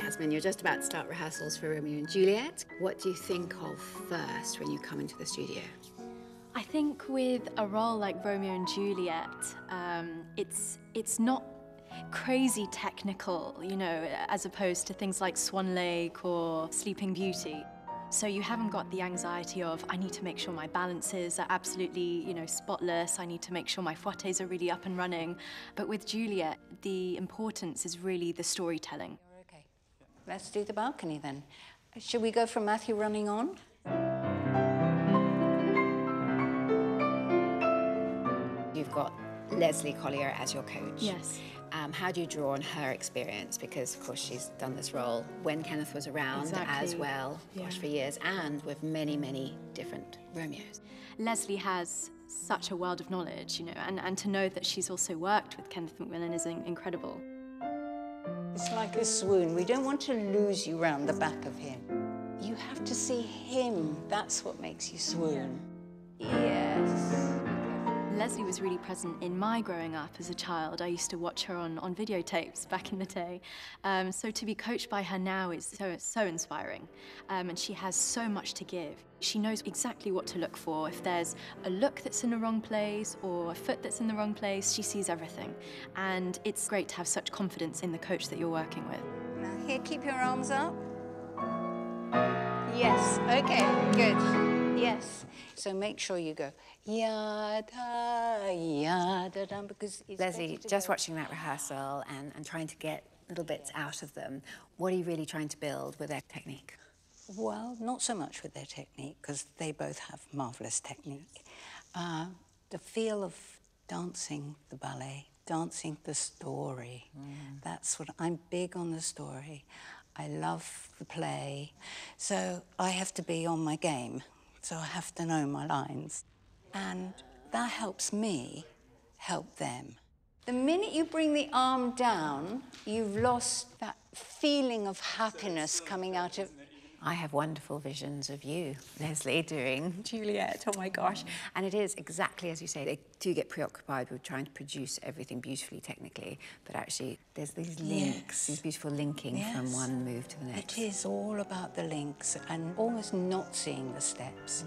Yasmine, you're just about to start rehearsals for Romeo and Juliet. What do you think of first when you come into the studio? I think with a role like Romeo and Juliet, it's not crazy technical, you know, as opposed to things like Swan Lake or Sleeping Beauty. So you haven't got the anxiety of, I need to make sure my balances are absolutely, you know, spotless. I need to make sure my fouettes are really up and running. But with Juliet, the importance is really the storytelling. Okay, let's do the balcony then. Should we go from Matthew running on? You've got Lesley Collier as your coach. Yes. How do you draw on her experience? Because, of course, she's done this role when Kenneth was around as well, gosh, for years, and with many, many different Romeos. Lesley has such a world of knowledge, you know, and to know that she's also worked with Kenneth MacMillan is incredible. It's like a swoon. We don't want to lose you round the back of him. You have to see him. That's what makes you swoon. Yes. Lesley was really present in my growing up as a child. I used to watch her on videotapes back in the day. So to be coached by her now is so inspiring. And she has so much to give. She knows exactly what to look for. If there's a look that's in the wrong place or a foot that's in the wrong place, she sees everything. And it's great to have such confidence in the coach that you're working with. Now here, keep your arms up. Yes, okay, good. Yes. So make sure you go, ya-da, ya-da-da, because it's Lesley, just watching that rehearsal and trying to get little bits out of them, what are you really trying to build with their technique? Well, not so much with their technique, because they both have marvellous technique. The feel of dancing the ballet, dancing the story. That's what I'm big on, the story. I love the play, so I have to be on my game. So I have to know my lines. And that helps me help them. The minute you bring the arm down, you've lost that feeling of happiness coming out of... I have wonderful visions of you, Lesley, doing Juliet. Oh, my gosh. And it is exactly as you say. They do get preoccupied with trying to produce everything beautifully, technically, but actually there's these links, these beautiful linking from one move to the next. It is all about the links and almost not seeing the steps.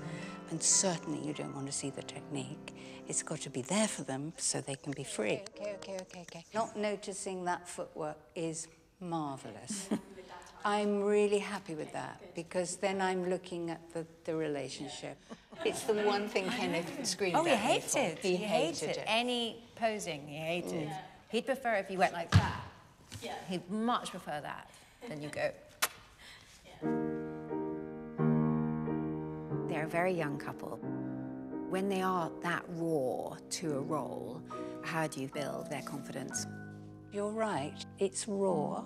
And certainly you don't want to see the technique. It's got to be there for them so they can be free. Okay. Not noticing that footwork is marvellous. I'm really happy with that, because then I'm looking at the relationship. It's the one thing Kenneth screamed at me for. He hated it. Any posing, he hated. He'd prefer if you went like that. Yeah. He'd much prefer that than you go. They're a very young couple. When they are that raw to a role, how do you build their confidence? You're right, it's raw,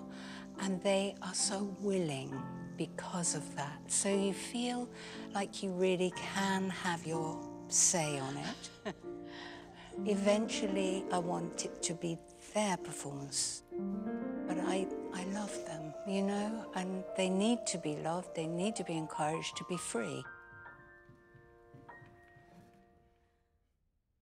and they are so willing because of that. So you feel like you really can have your say on it. Eventually, I want it to be their performance. But I love them, you know, and they need to be loved, they need to be encouraged to be free.